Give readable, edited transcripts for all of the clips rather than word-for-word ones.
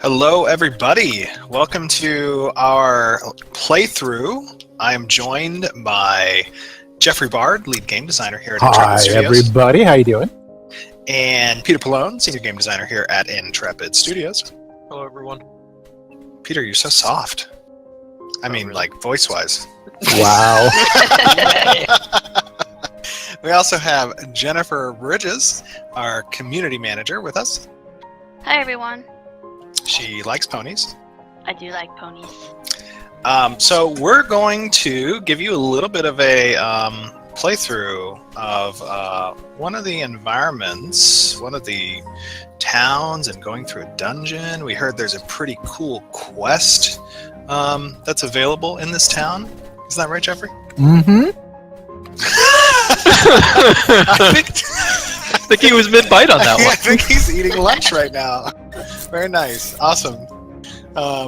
Hello, everybody. Welcome to our playthrough. I am joined by Jeffrey Bard, lead game designer here at Intrepid Hi, Studios. everybody. How you doing? And Peter Pallone, senior game designer here at Intrepid Studios. Hello, everyone. Peter, you're so soft. I mean, really? like, voice-wise. Wow. We also have Jennifer Bridges, our community manager, with us. Hi everyone. She likes ponies. I do like ponies. So we're going to give you a little bit of a playthrough of one of the environments, one of the towns, and going through a dungeon. We heard there's a pretty cool quest that's available in this town. Isn't that right, Jeffrey? Mm-hmm. I think he was mid-bite on that I one. think he's eating lunch right now. Very nice. Awesome. All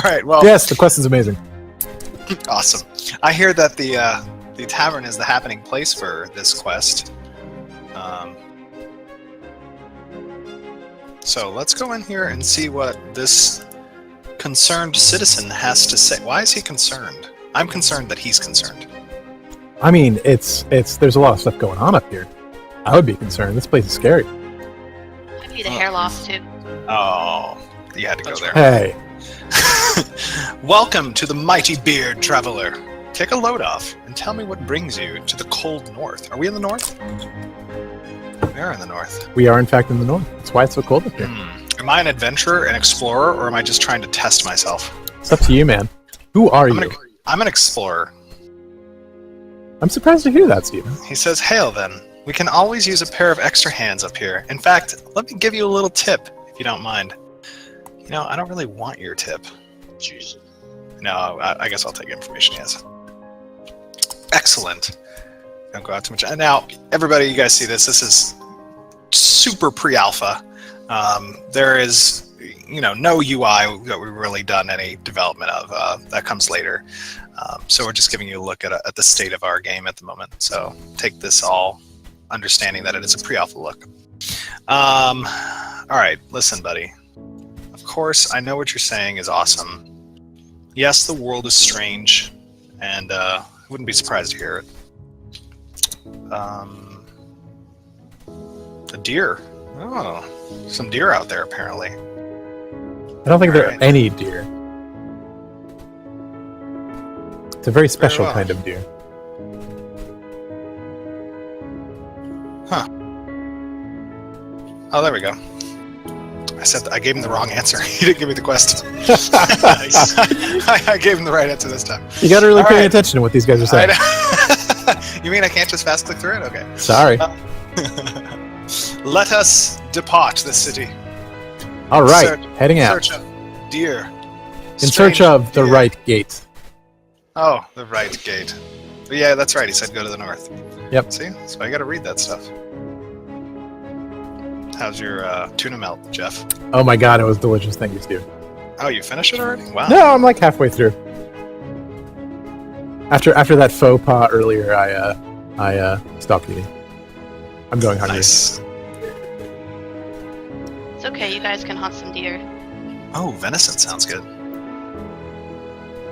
right. Well. Yes, the quest is amazing. Awesome. I hear that the tavern is the happening place for this quest. So let's go in here and see what this concerned citizen has to say. Why is he concerned? I'm concerned that he's concerned. I mean, it's there's a lot of stuff going on up here. I would be concerned. This place is scary. Could be the hair loss too. Oh, you had to go there. Hey, Welcome to the mighty beard traveler. Take a load off and tell me what brings you to the cold north. Are we in the north? We are in the north. we are in fact in the north. That's why it's so cold up here. Am I an adventurer, an explorer, or am I just trying to test myself? It's up to you, man. Who are you? I'm an explorer. I'm surprised to hear that, Steven. He says, hail then. We can always use a pair of extra hands up here. In fact, let me give you a little tip, if you don't mind. You know, I don't really want your tip. Jeez. No, I guess I'll take information, yes. Excellent. Don't go out too much. And now, everybody, you guys see this. This is super pre-alpha. There is, no UI that we've really done any development of. That comes later. So we're just giving you a look at the state of our game at the moment. So take this all understanding that it is a pre-alpha look. All right, listen, buddy. Of course, I know what you're saying is awesome. Yes, the world is strange, and I wouldn't be surprised to hear it. A deer. Oh, some deer out there, apparently. I don't think there are Alright. any deer. It's a very special well. kind of deer. Oh, there we go. I gave him the wrong answer. He didn't give me the quest. I gave him the right answer this time. You got to really All pay right. attention to what these guys are saying. You mean I can't just fast click through it? Okay. Sorry. Let us depart the city. All right, search- heading In out. search of deer. In search of the deer. right gate. Oh, the right gate. But yeah, that's right. He said go to the north. Yep. See? So I got to read that stuff. How's your tuna melt, Jeff? Oh my god, it was delicious. Thank you, Steve. Oh, you finished it already? Wow. No, I'm like halfway through. After that faux pas earlier, I stopped eating. I'm going hungry. Nice. It's okay, you guys can hunt some deer. Oh, venison sounds good.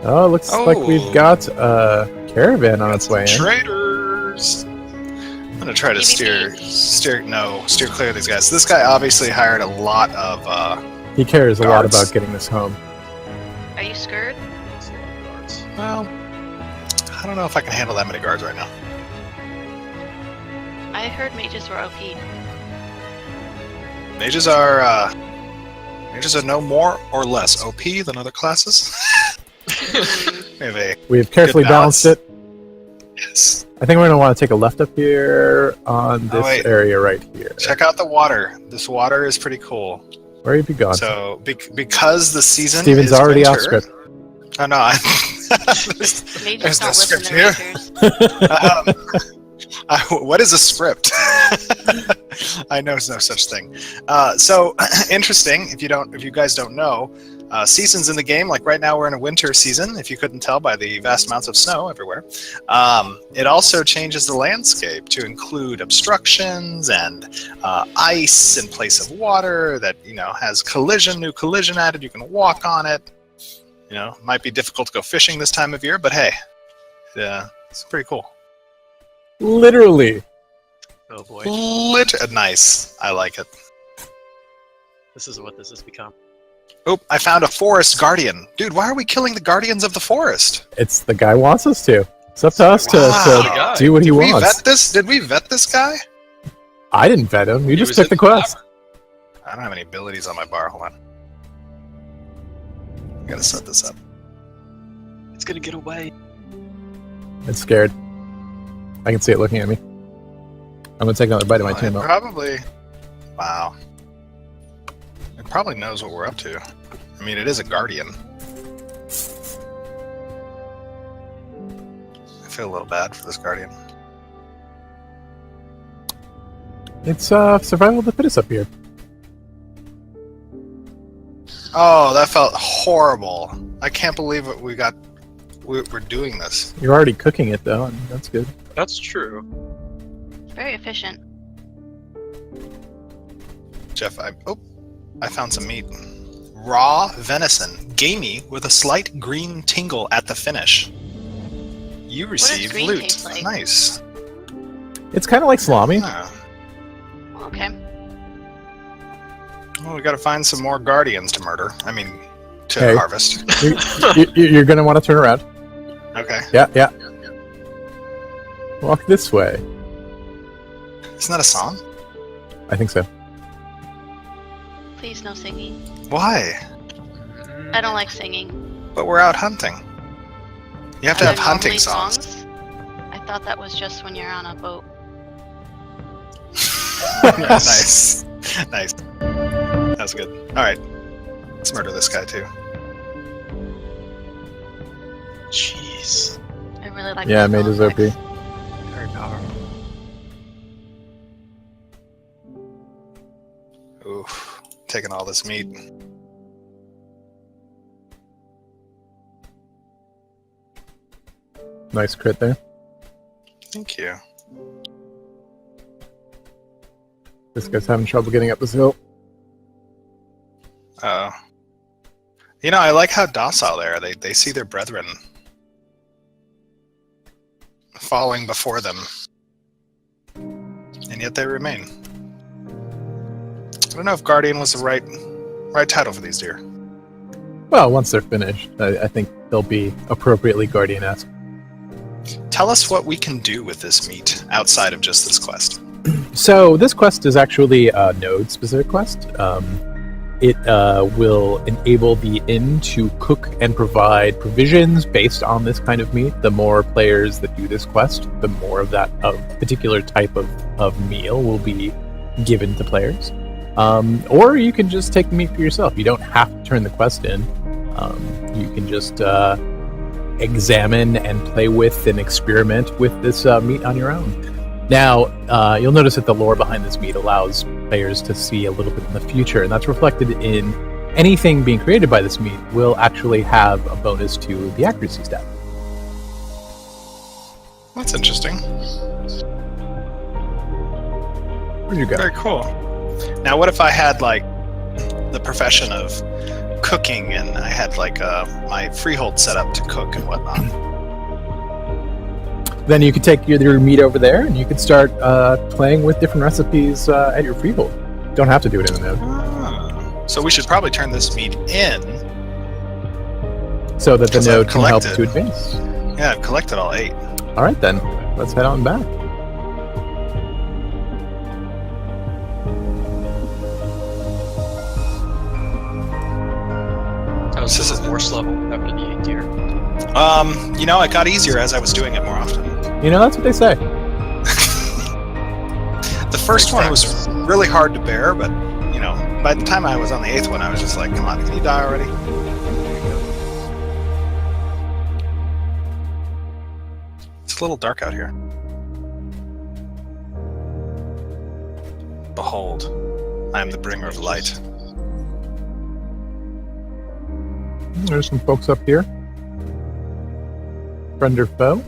Oh, looks like we've got a caravan on its way in. Traders. I'm gonna try to PvP. steer clear of these guys. This guy obviously hired a lot of He cares a lot Guards. about getting this home. Are you scared? well, I don't know if I can handle that many guards right now. I heard mages were OP. Mages are no more or less OP than other classes. We have a We have carefully Good balance. balanced it. yes. I think we're going to want to take a left up here on this wait. area right here. Check out the water. This water is pretty cool. Where have you gone? So because the season Steven's is already winter, off script. Oh no, Mages There's no don't listen script to here. rangers. what is a script? I know there's no such thing. So interesting. If you guys don't know, seasons in the game. Like right now, we're in a winter season, if you couldn't tell by the vast amounts of snow everywhere. It also changes the landscape to include obstructions and ice in place of water that, has new collision added. You can walk on it. Might be difficult to go fishing this time of year, but hey, it's pretty cool. Literally. Oh boy. Nice. I like it. This is what this has become. Oh, I found a forest guardian. Dude, why are we killing the guardians of the forest? It's the guy wants us to. It's up to us Wow. to do what he Did we wants. Did we vet this guy? I didn't vet him. You He just was took in the the quest. I don't have any abilities on my bar. Hold on. I gotta set this up. It's gonna get away. It's scared. I can see it looking at me. I'm gonna take another bite of my It tuna. probably. Wow. It probably knows what we're up to. I mean, it is a guardian. I feel a little bad for this guardian. It's survival of the fittest up here. Oh, that felt horrible. I can't believe we're doing this. You're already cooking it though, and that's good. That's true. Very efficient. Jeff, I found some meat. Raw venison, gamey with a slight green tingle at the finish. You receive green loot. taste like? Nice. It's kind of like salami. Ah. Okay. Well, we gotta find some more guardians to murder. I mean, to Hey. harvest. You're gonna want to turn around. Okay. Yeah. Walk this way. Isn't that a song? I think so. Please no singing. Why? I don't like singing. But we're out hunting. You have to Are have there hunting normally songs. I thought that was just when you're on a boat. Nice. Nice. That's good. Alright. Let's murder this guy too. Jeez. I really like Yeah, the made his spell OP. effects. Very powerful. Oof. Taking all this meat. Nice crit there. Thank you. This guy's having trouble getting up this hill. Oh. I like how docile they are. They see their brethren falling before them. And yet they remain. I don't know if Guardian was the right title for these deer. Well, once they're finished, I think they'll be appropriately Guardian-esque. Tell us what we can do with this meat outside of just this quest. So this quest is actually a node-specific quest. It will enable the inn to cook and provide provisions based on this kind of meat. The more players that do this quest, the more of that particular type of meal will be given to players. Or you can just take the meat for yourself. You don't have to turn the quest in. You can just examine and play with and experiment with this meat on your own. Now, you'll notice that the lore behind this meat allows players to see a little bit in the future, and that's reflected in anything being created by this meat will actually have a bonus to the accuracy stat. That's interesting. Where'd you go? Very cool. Now, what if I had the profession of cooking, and I had my freehold set up to cook and whatnot? Then you could take your meat over there, and you could start playing with different recipes at your freehold. Don't have to do it in the node. Ah. So we should probably turn this meat in. So that the 'Cause I've node can help collected. to advance. Yeah, I've collected all 8. All right, then. Let's head on back. How was this force level after the 8 deer? It got easier as I was doing it more often. You know, that's what they say. The first one was really hard to bear, but, by the time I was on the 8th one, I was just like, come on, can you die already? It's a little dark out here. Behold, I am the bringer of light. There's some folks up here. Friend or foe?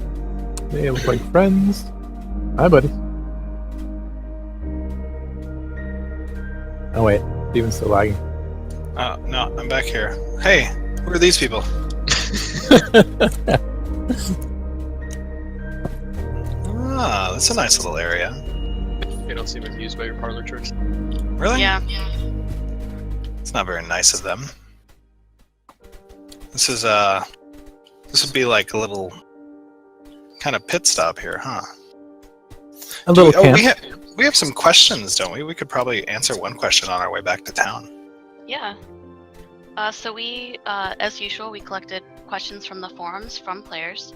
They look like friends. Hi, buddies. Oh wait, Steven's still lagging. No, I'm back here. Hey, who are these people? Ah, that's a nice little area. They don't seem amused by your parlor tricks. Really? Yeah. It's not very nice of them. This would be like a little kind of pit stop here, huh? A little camp. We have some questions, don't we? We could probably answer one question on our way back to town. Yeah. So we, as usual, we collected questions from the forums from players.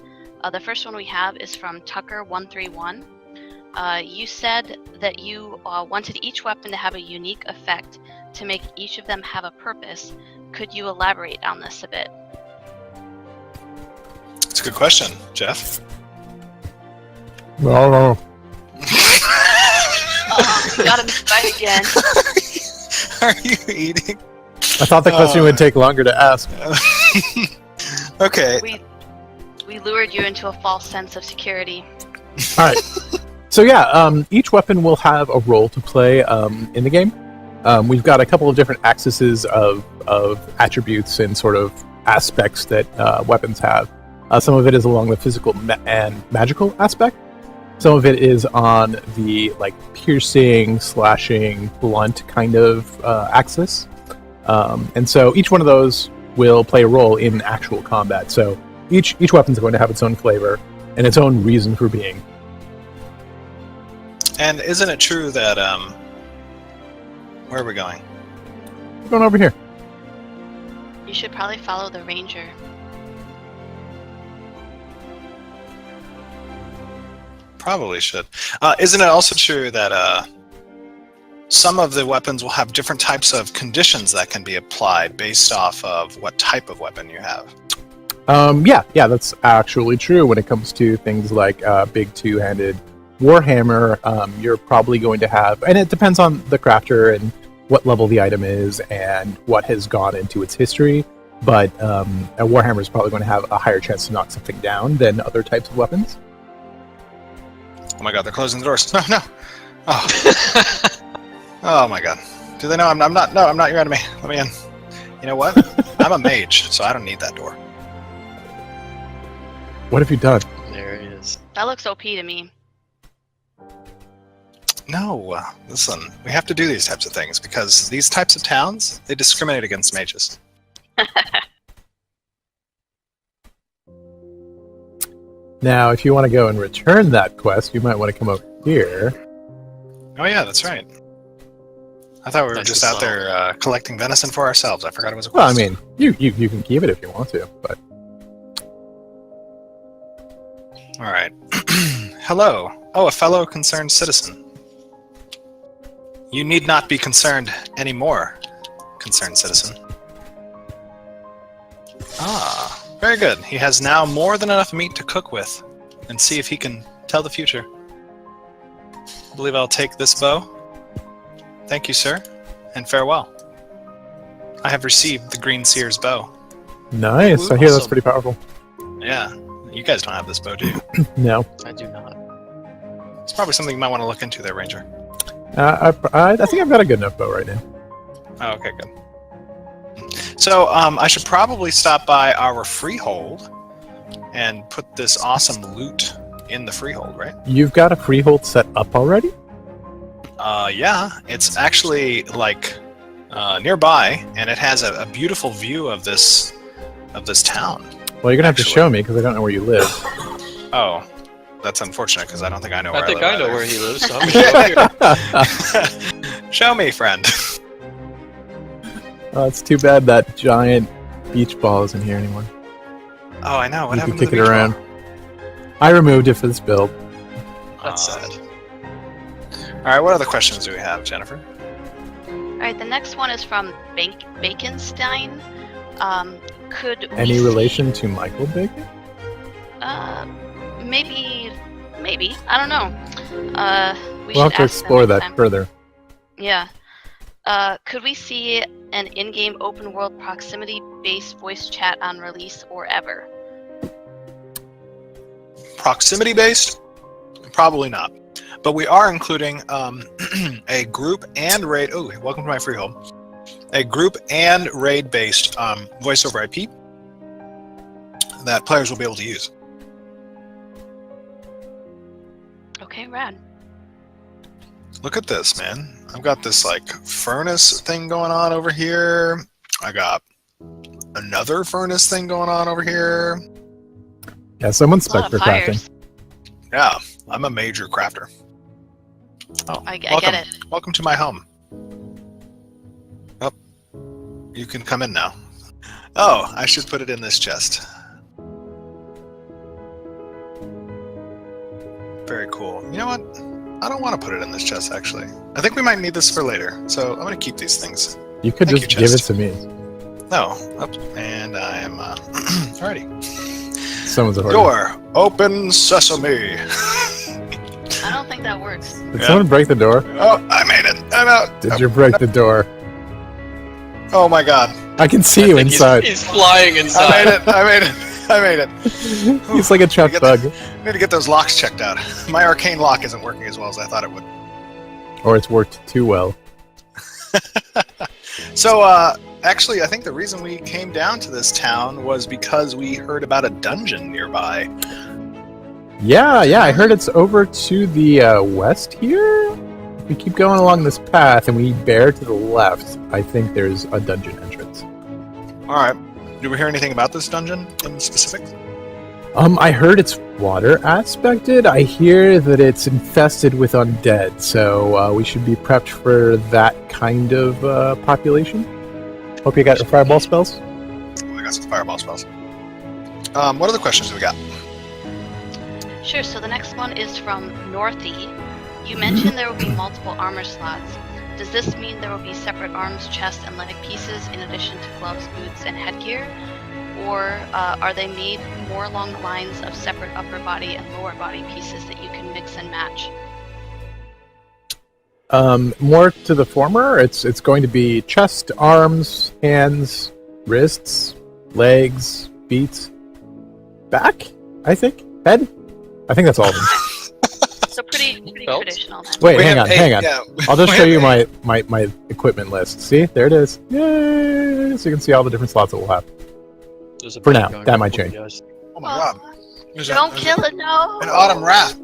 The first one we have is from Tucker131. You said that you wanted each weapon to have a unique effect to make each of them have a purpose. Could you elaborate on this a bit? It's a good question, Jeff. No. Got him fight again. Are you eating? I thought the question would take longer to ask. Okay. We lured you into a false sense of security. All right. So yeah, each weapon will have a role to play in the game. We've got a couple of different axes of attributes and sort of aspects that weapons have. Some of it is along the physical and magical aspect. Some of it is on the like piercing, slashing, blunt kind of axis. And so each one of those will play a role in actual combat. So each weapon's going to have its own flavor and its own reason for being. And isn't it true that where are we going? We're going over here. You should probably follow the ranger. Probably should. Isn't it also true that some of the weapons will have different types of conditions that can be applied based off of what type of weapon you have? Yeah, that's actually true when it comes to things like big two-handed Warhammer. You're probably going to have, and it depends on the crafter and what level the item is and what has gone into its history, but a Warhammer is probably going to have a higher chance to knock something down than other types of weapons. Oh my god, they're closing the doors. No. Oh. Oh my god. Do they know I'm not your enemy. Let me in. You know what? I'm a mage, so I don't need that door. What have you done? There he is. That looks OP to me. No, listen, we have to do these types of things because these types of towns, they discriminate against mages. Now, if you want to go and return that quest, you might want to come over here. Oh yeah, that's right. I thought we were Nice just and out there collecting venison for ourselves. I forgot it was a Well, I quest. mean, you can keep it if you want to, but All right. Hello. Oh, a fellow concerned citizen. You need not be concerned anymore, concerned citizen. Ah, very good. He has now more than enough meat to cook with, and see if he can tell the future. I believe I'll take this bow. Thank you, sir, and farewell. I have received the Green Seer's bow. nice. I hear that's pretty powerful. Yeah, you guys don't have this bow, do you? No, I do not. It's probably something you might want to look into there, Ranger. I think I've got a good enough bow right now. Oh, okay, good. So, I should probably stop by our freehold and put this awesome loot in the freehold, right? You've got a freehold set up already? Yeah, it's actually like nearby, and it has a beautiful view of this town. Well, you're gonna have to Actually. show me because I don't know where you live. Oh, that's unfortunate because I don't think I know where I think live I know either. where he lives, so I'm gonna show here. Show me, friend. Oh, it's too bad that giant beach ball isn't here anymore. Oh, I know. What You can happened to kick the it beach around. ball? I removed it for this build. That's Aw. sad. All right, what other questions do we have, Jennifer? Alright, the next one is from Baconstein. Could we Any see- relation to Michael Bacon? Maybe. I don't know. We We'll have should to ask them explore next that time. further. Yeah. Could we see an in-game open-world proximity-based voice chat on release or ever? Proximity based? Probably not. But we are including a group and raid. Oh, welcome to my freehold. A group and raid based voice over IP that players will be able to use. Okay, rad. Look at this, man. I've got this like furnace thing going on over here. I got another furnace thing going on over here. Yeah, someone's A lot spec for of crafting. fires. Yeah, I'm a major crafter. Oh, I welcome. get it. Welcome to my home. Oh, you can come in now. Oh, I should put it in this chest. Very cool. You know what? I don't want to put it in this chest, actually. I think we might need this for later, so I'm going to keep these things. You could Thank just you, give it chest. to me. No. Oh, and I am... Alrighty. Someone's a hoarder. Door. Open sesame. I don't think that works. Did someone break the door? Oh, I made it. I'm out. Did you break the door? Oh my god. I can see I you think inside. He's flying I inside. made it. I made it. I made it. He's like a trapped Get bug. I need to get those locks checked out. My arcane lock isn't working as well as I thought it would. Or it's worked too well. So, actually, I think the reason we came down to this town was because we heard about a dungeon nearby. Yeah, I heard it's over to the west here. If we keep going along this path and we bear to the left, I think there's a dungeon entrance. All right. Did we hear anything about this dungeon in specific? I heard it's water aspected. I hear that it's infested with undead, so we should be prepped for that kind of population. Hope you got your fireball spells. Oh, I got some fireball spells. What other questions do we got? Sure, so the next one is from Northy. You mentioned there will be multiple armor slots. Does this mean there will be separate arms, chest, and leg pieces in addition to gloves, boots, and headgear? Or are they made more along the lines of separate upper body and lower body pieces that you can mix and match? More to the former. It's going to be chest, arms, hands, wrists, legs, feet, back. I think head. I think that's all of them. So pretty Belts? traditional then. Wait, We hang have on, eight- hang on. yeah, I'll just we show have you eight. my equipment list. See, there it is. Yay! So you can see all the different slots that we'll have. There's a For bug now, going that on might for you change. guys. Oh my god. There's Don't there's kill it, no! an autumn wrath.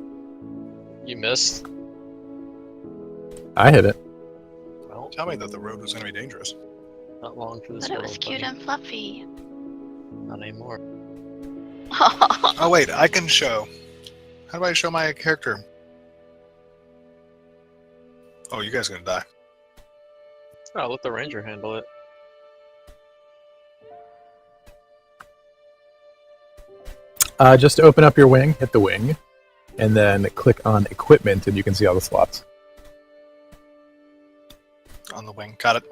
You missed. I hit it. Well, Tell me that the road was going to be dangerous. not long for this But it world, was cute buddy. and fluffy. Not anymore. Oh wait, I can show. How do I show my character? Oh, you guys are gonna die. Oh, let the ranger handle it. Just open up your wing, hit the wing, and then click on equipment, and you can see all the slots. On the wing. Got it.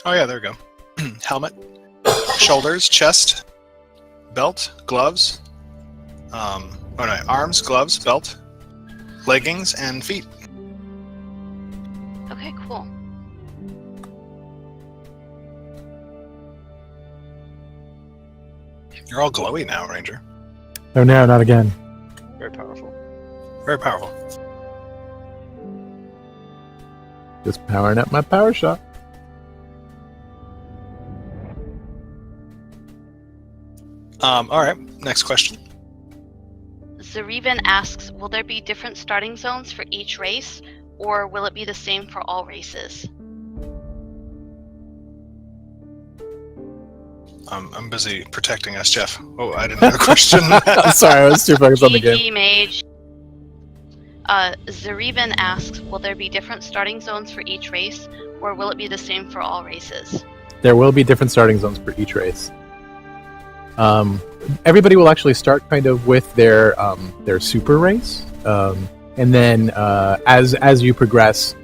Oh yeah, there we go. Helmet, shoulders, chest, belt, gloves. Arms, gloves, belt, leggings, and feet. Okay, cool. You're all glowy now, Ranger. Oh no, not again. Very powerful. Very powerful. Just powering up my power shot. All right. Next question. Zarevan asks, will there be different starting zones for each race, or will it be the same for all races? I'm busy protecting us, Jeff. Oh, I didn't have a question. I'm sorry, I was too focused on the game. GG Mage. Zarevan asks, will there be different starting zones for each race, or will it be the same for all races? There will be different starting zones for each race. Everybody will actually start kind of with their super race, and then as you progress,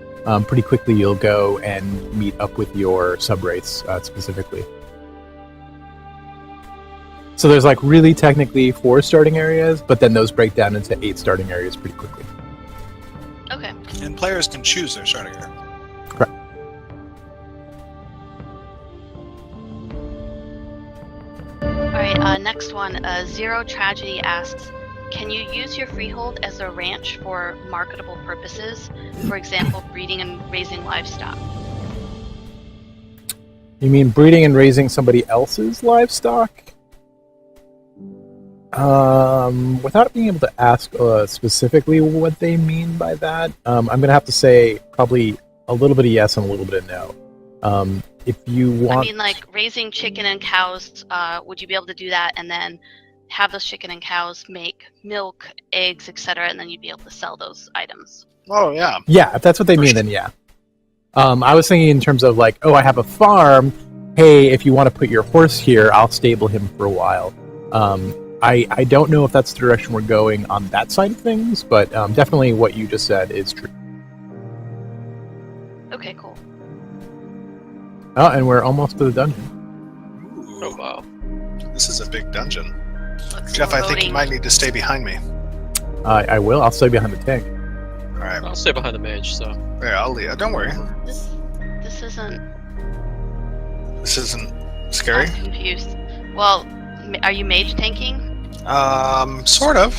pretty quickly you'll go and meet up with your sub race specifically. So there's like really technically 4 starting areas, but then those break down into 8 starting areas pretty quickly. Okay. And players can choose their starting hero. Correct. Alright, next one. Zero Tragedy asks, can you use your freehold as a ranch for marketable purposes? For example, breeding and raising livestock. You mean breeding and raising somebody else's livestock? Without being able to ask specifically what they mean by that, I'm going to have to say probably a little bit of yes and a little bit of no. If you want... I mean, like, raising chicken and cows, would you be able to do that and then have those chicken and cows make milk, eggs, etc., and then you'd be able to sell those items? Oh, yeah. Yeah, if that's what they mean, then yeah. I was thinking in terms of like, oh, I have a farm. Hey, if you want to put your horse here, I'll stable him for a while. I don't know if that's the direction we're going on that side of things, but definitely what you just said is true. Okay, cool. Oh, and we're almost to the dungeon. Ooh, Oh wow. this is a big dungeon. Looks Jeff, I think you foreboding. might need to stay behind me. I will. I'll stay behind the tank. All right. I'll stay behind the mage, so. Yeah, I'll leave. Don't worry. This isn't... This isn't scary. I'm confused. Well, are you mage tanking? Sort of.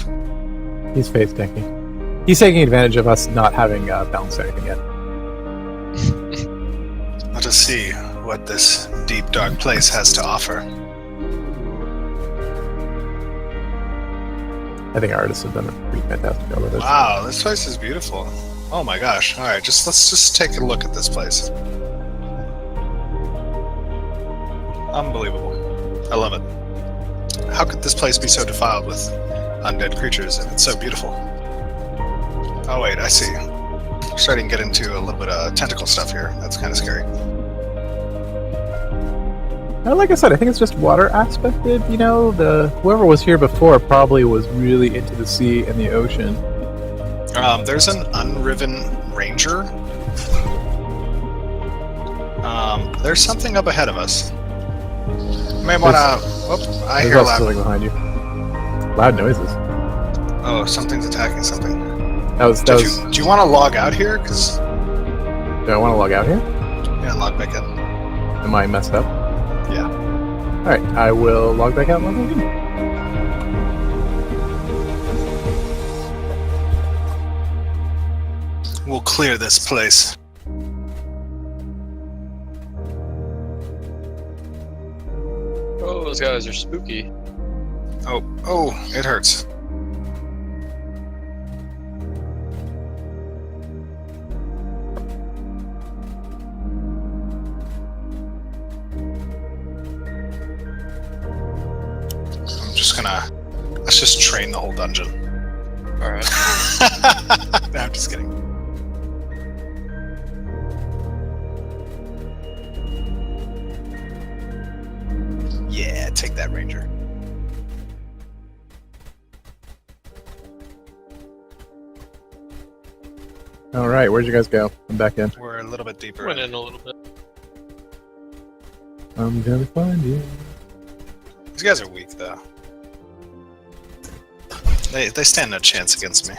He's face tanking. He's taking advantage of us not having balanced anything yet. Let us see what this deep, dark place has to offer. I think artists have done a pretty fantastic job of this. Wow, this place is beautiful. Oh my gosh. All right, let's just take a look at this place. Unbelievable. I love it. How could this place be so defiled with undead creatures if it's so beautiful? Oh wait, I see. We're starting to get into a little bit of tentacle stuff here. That's kind of scary. Like I said, I think it's just water aspected. You know, whoever was here before probably was really into the sea and the ocean. There's an unriven ranger. There's something up ahead of us. You may want to... Oh, I There's hear also loud... something behind you. Loud noises. Oh, something's attacking something. Do Do you want to log out here? Because... I want to log out here? Yeah, log back in. Am I messed up? Yeah. Alright, I will log back out and log back in. We'll clear this place. Oh, those guys are spooky. Oh, it hurts. Let's just train the whole dungeon. Alright. No, I'm just kidding. Yeah, take that, Ranger. Alright, where'd you guys go? I'm back in. We're a little bit deeper. Went in a little bit. I'm gonna find you. These guys are weak, though. They stand no chance against me.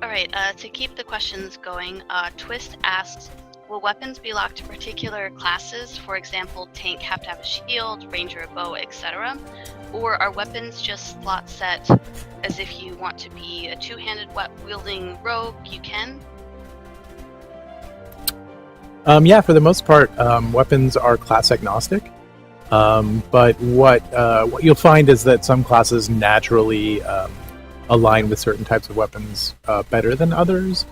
Alright, to keep the questions going, Twist asks, will weapons be locked to particular classes? For example, tank have to have a shield, ranger a bow, etc. Or are weapons just slot set as if you want to be a two-handed wielding rogue, you can? Yeah, for the most part, weapons are class agnostic. But what you'll find is that some classes naturally align with certain types of weapons better than others.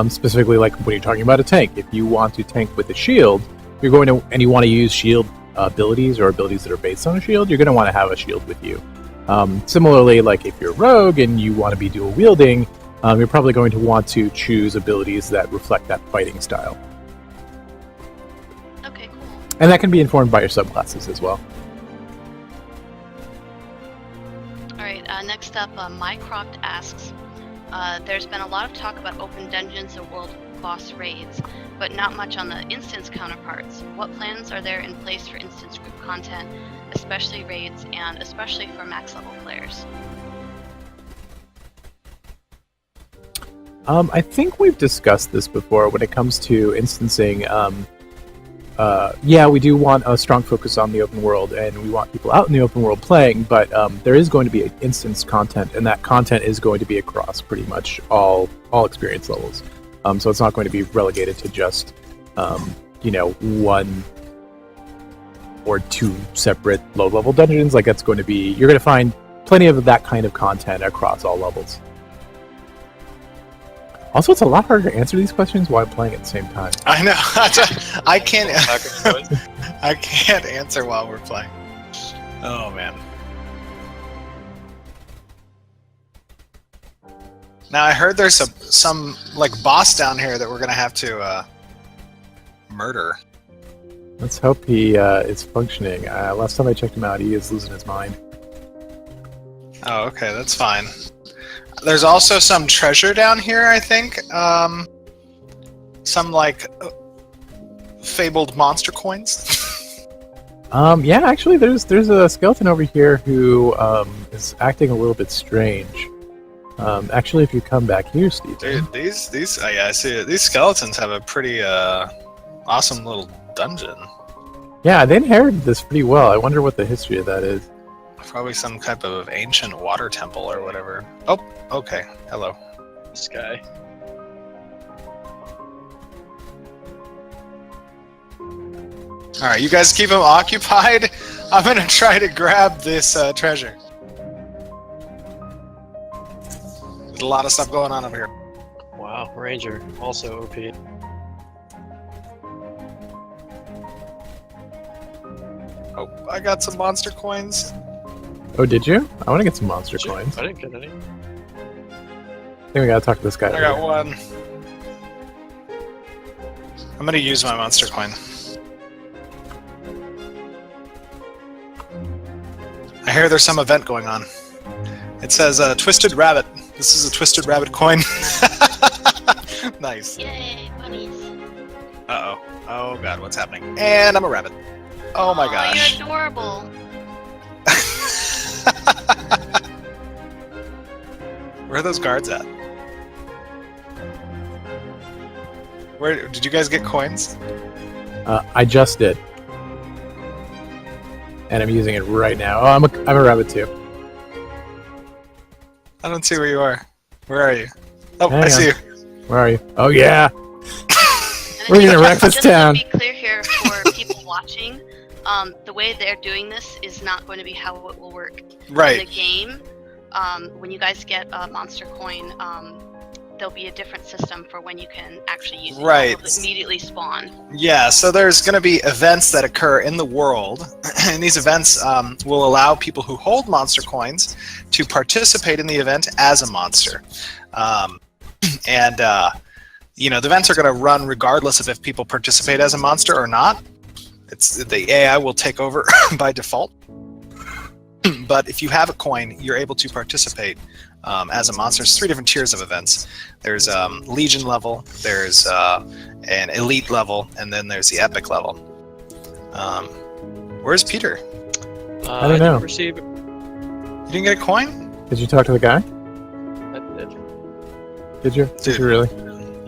Specifically, like when you're talking about a tank, if you want to tank with a shield, you're going to, and you want to use shield abilities or abilities that are based on a shield, you're going to want to have a shield with you. Similarly, like if you're rogue and you want to be dual wielding, you're probably going to want to choose abilities that reflect that fighting style. Okay, cool. And that can be informed by your subclasses as well. Alright, next up, Mycroft asks, there's been a lot of talk about open dungeons in boss raids, but not much on the instance counterparts. What plans are there in place for instance group content, especially raids and especially for max level players? I think we've discussed this before when it comes to instancing. Yeah, we do want a strong focus on the open world, and we want people out in the open world playing, but there is going to be instance content, and that content is going to be across pretty much all experience levels. So it's not going to be relegated to just, one or two separate low-level dungeons. Like, that's going to be... You're going to find plenty of that kind of content across all levels. Also, it's a lot harder to answer these questions while I'm playing at the same time. I know. I can't. I can't answer while we're playing. Oh man. Now I heard there's some like boss down here that we're gonna have to murder. Let's hope he is functioning. Last time I checked him out, he is losing his mind. Oh, okay, that's fine. There's also some treasure down here, I think. Some, like, fabled monster coins. Yeah, actually, there's a skeleton over here who is acting a little bit strange. Actually, if you come back here, Steve. Dude, these yeah, I see it. These skeletons have a pretty awesome little dungeon. Yeah, they inherited this pretty well. I wonder what the history of that is. Probably some type of ancient water temple or whatever. Oh, okay. Hello. This guy. Alright, you guys keep him occupied. I'm gonna try to grab this treasure. There's a lot of stuff going on over here. Wow, Ranger, also OP. Oh, I got some monster coins. Oh, did you? I want to get some monster Shit, coins. I didn't get any. I think we gotta talk to this guy. I got one. I'm gonna use my monster coin. I hear there's some event going on. It says Twisted Rabbit. This is a Twisted Rabbit coin. Nice. Yay, bunnies! Uh-oh. Oh god, what's happening? And I'm a rabbit. Oh my gosh. You're adorable. Where are those guards at? Where did you guys get coins? I just did, and I'm using it right now. Oh, I'm a rabbit too. I don't see where you are. Where are you? Oh, Hang I see you. Where are you? Oh yeah, And we're gonna wreck this just town. to be clear here for people watching, the way they're doing this is not going to be how it will work in Right. the game. When you guys get a monster coin, there'll be a different system for when you can actually use it. Right. It'll immediately spawn. Yeah, so there's going to be events that occur in the world, and these events will allow people who hold monster coins to participate in the event as a monster. The events are going to run regardless of if people participate as a monster or not. The AI will take over by default. But if you have a coin, you're able to participate as a monster. There's 3 different tiers of events. There's Legion level, there's an Elite level, and then there's the Epic level. Where's Peter? I don't know. Didn't receive it. You didn't get a coin? Did you talk to the guy? I did. Did you? Did you really?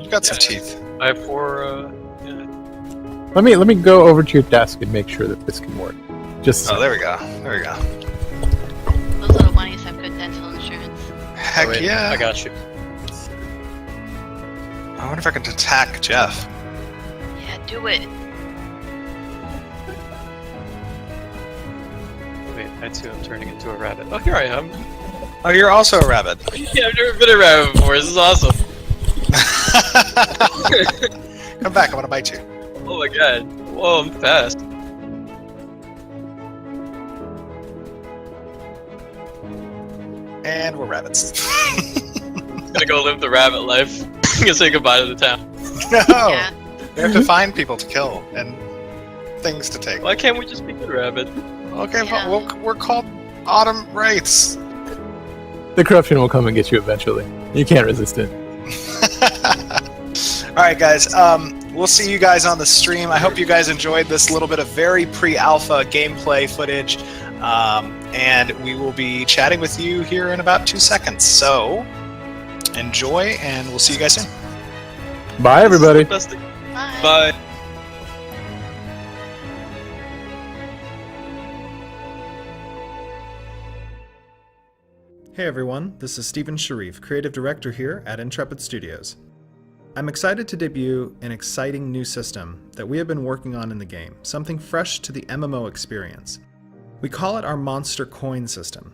You got some Yeah. teeth. I have 4. Yeah. Let me go over to your desk and make sure that this can work. Just Oh, there we go. There we go. Those little bunnies have good dental insurance. Heck Oh, wait, yeah. I got you. I wonder if I can attack Jeff. Yeah, do it. Wait, I too am turning into a rabbit. Oh, here I am. Oh, you're also a rabbit. Yeah, I've never been a rabbit before. This is awesome. Come back, I'm gonna bite you. Oh my god. Whoa, I'm fast. And we're rabbits. Gonna go live the rabbit life. Gonna say goodbye to the town. No! Yeah. We have to find people to kill and things to take. Why can't we just be good rabbit? Okay, Yeah. we're called Autumn Wraiths. the corruption will come and get you eventually. You can't resist it. All right, guys. We'll see you guys on the stream. I hope you guys enjoyed this little bit of very pre-alpha gameplay footage. And we will be chatting with you here in about 2 seconds. So enjoy, and we'll see you guys soon. Bye, everybody. Fantastic. Bye. Bye. Hey everyone, this is Stephen Sharif, Creative Director here at Intrepid Studios. I'm excited to debut an exciting new system that we have been working on in the game, something fresh to the MMO experience. We call it our Monster Coin system.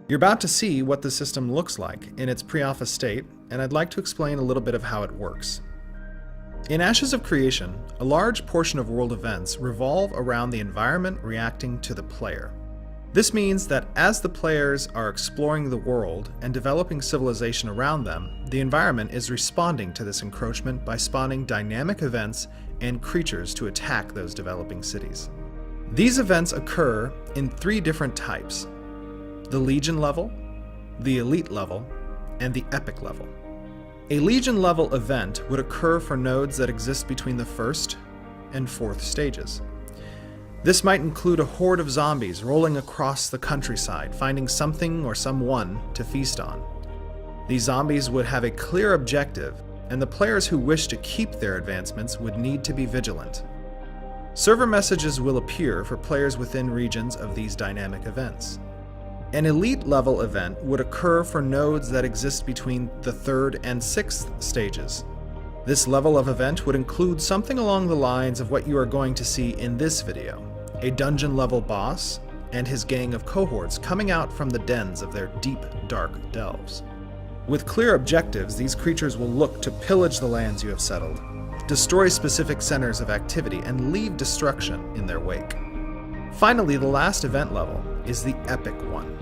You're about to see what the system looks like in its pre-alpha state, and I'd like to explain a little bit of how it works. In Ashes of Creation, a large portion of world events revolve around the environment reacting to the player. This means that as the players are exploring the world and developing civilization around them, the environment is responding to this encroachment by spawning dynamic events and creatures to attack those developing cities. These events occur in 3 different types: the Legion level, the Elite level, and the Epic level. A Legion level event would occur for nodes that exist between the 1st and 4th stages. This might include a horde of zombies rolling across the countryside, finding something or someone to feast on. These zombies would have a clear objective, and the players who wish to keep their advancements would need to be vigilant. Server messages will appear for players within regions of these dynamic events. An Elite level event would occur for nodes that exist between the 3rd and 6th stages. This level of event would include something along the lines of what you are going to see in this video: a dungeon level boss and his gang of cohorts coming out from the dens of their deep, dark delves. With clear objectives, these creatures will look to pillage the lands you have settled, destroy specific centers of activity, and leave destruction in their wake. Finally, the last event level is the Epic one.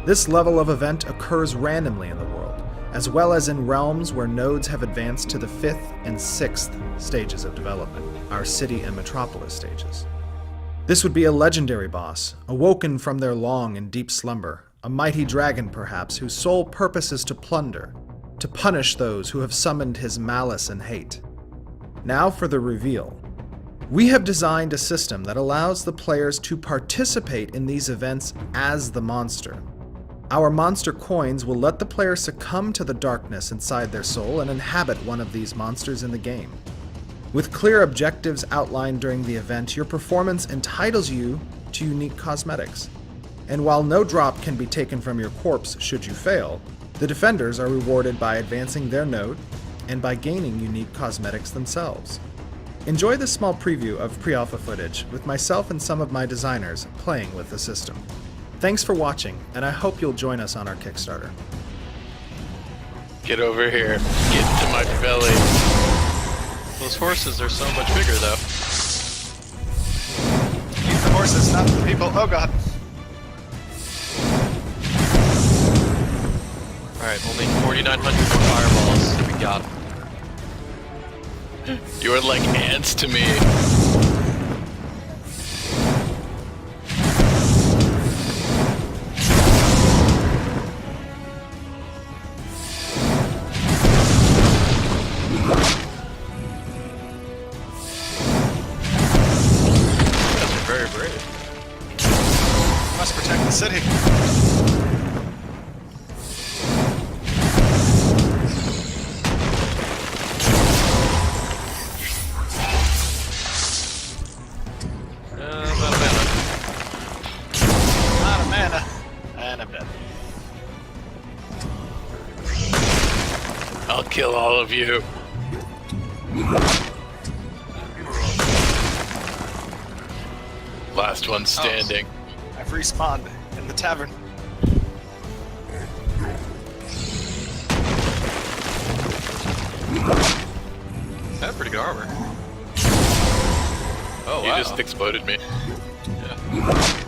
This level of event occurs randomly in the world, as well as in realms where nodes have advanced to the 5th and 6th stages of development, our city and metropolis stages. This would be a legendary boss, awoken from their long and deep slumber, a mighty dragon perhaps, whose sole purpose is to plunder, to punish those who have summoned his malice and hate. Now for the reveal. We have designed a system that allows the players to participate in these events as the monster. Our monster coins will let the player succumb to the darkness inside their soul and inhabit one of these monsters in the game. With clear objectives outlined during the event, your performance entitles you to unique cosmetics. And while no drop can be taken from your corpse should you fail, the defenders are rewarded by advancing their node and by gaining unique cosmetics themselves. Enjoy this small preview of pre-alpha footage with myself and some of my designers playing with the system. Thanks for watching, and I hope you'll join us on our Kickstarter. Get over here. Get into my belly. Those horses are so much bigger, though. Eat the horses, not the people. Oh god. Alright, only 4,900 fireballs. We got 'em. You are like ants to me. Very brave. Must protect the city. Not a mana. And I'm dead. I'll kill all of you. Last one standing. I've respawned in the tavern. I have pretty good armor. Oh, You wow. just exploded me. Yeah.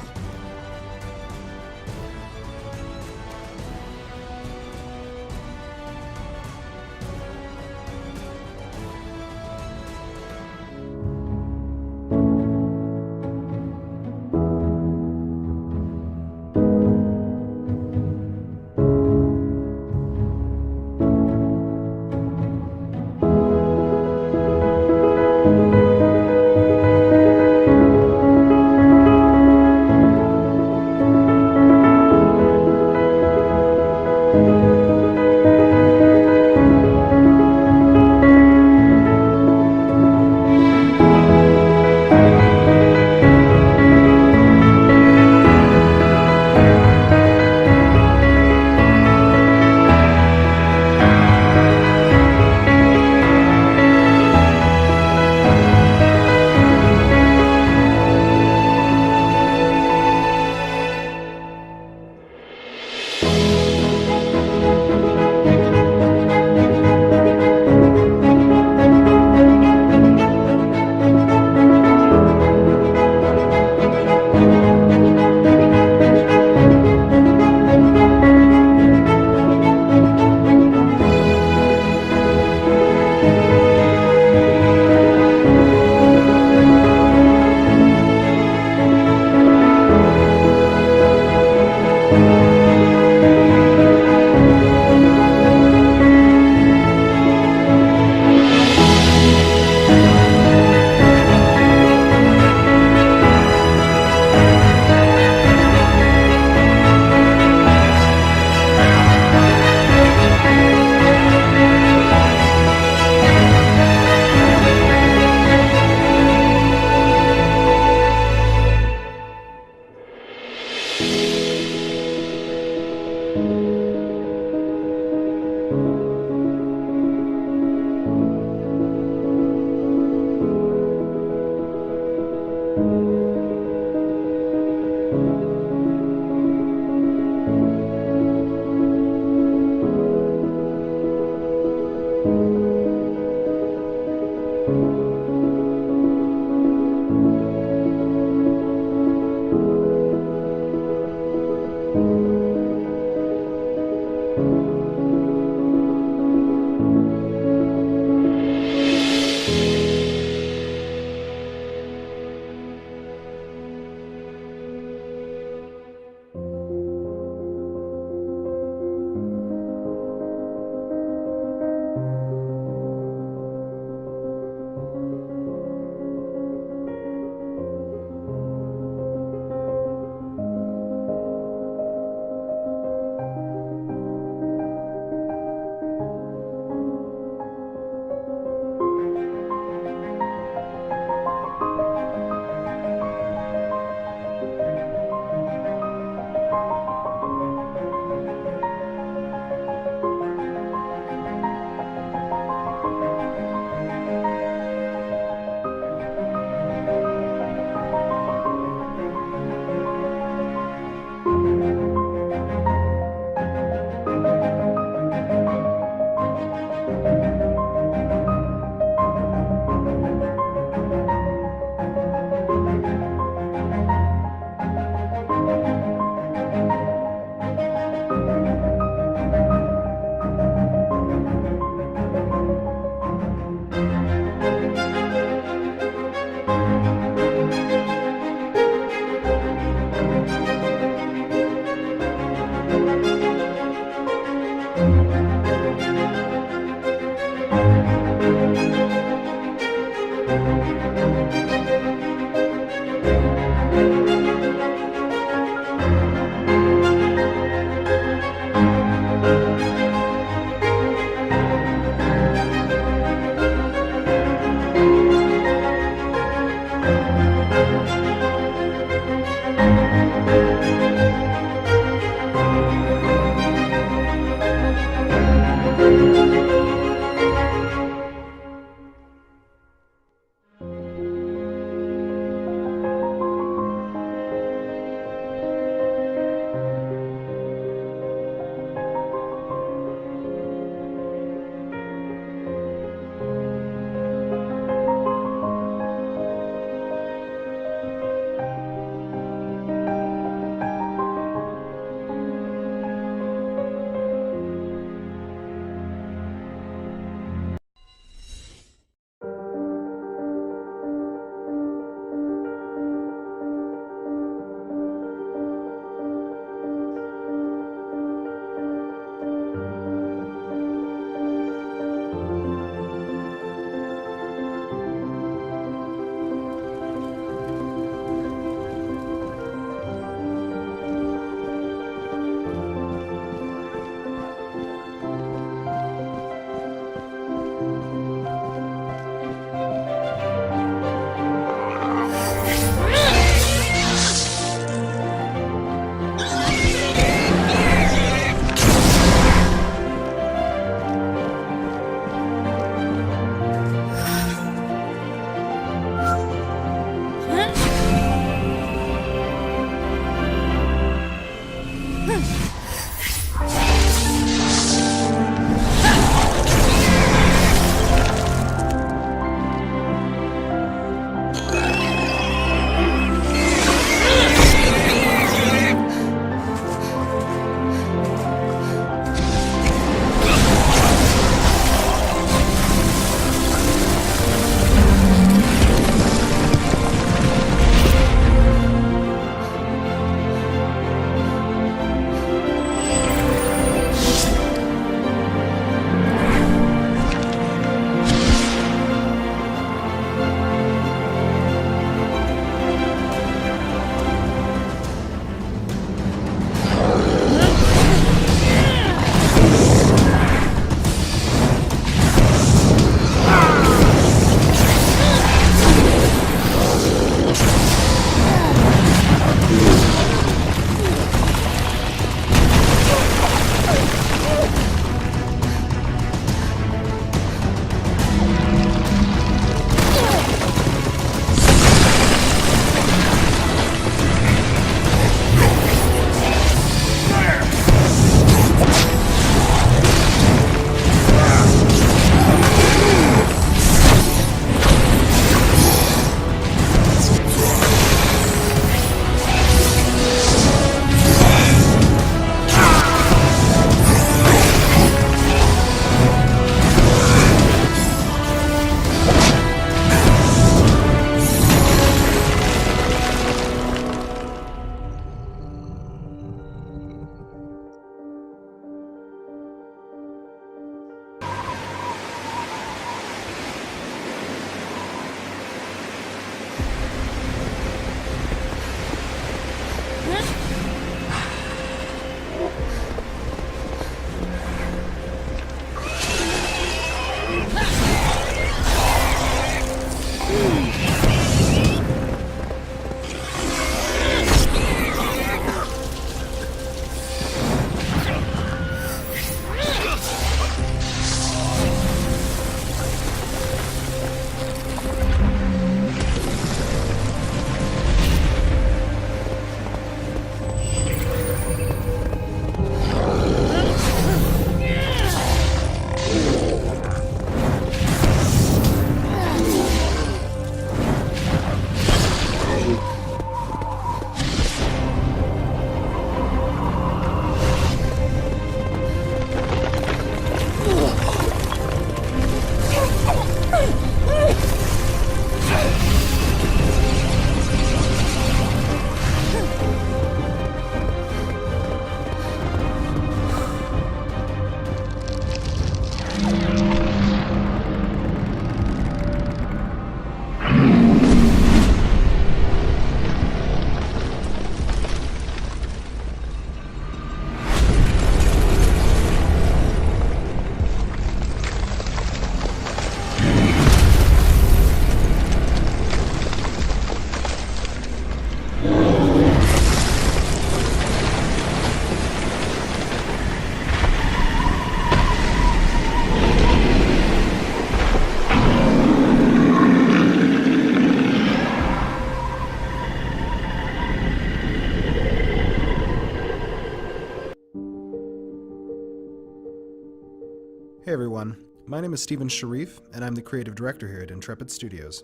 Hey everyone, my name is Steven Sharif, and I'm the creative director here at Intrepid Studios.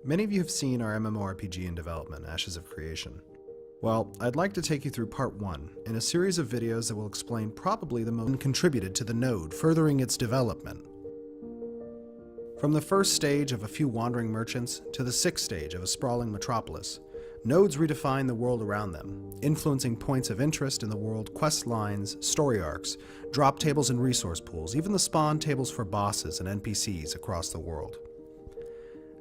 Many of you have seen our MMORPG in development, Ashes of Creation. Well, I'd like to take you through part 1 in a series of videos that will explain probably the most contributed to the node, furthering its development. From the first stage of a few wandering merchants to the sixth stage of a sprawling metropolis, nodes redefine the world around them, influencing points of interest in the world, quest lines, story arcs, drop tables and resource pools, even the spawn tables for bosses and NPCs across the world.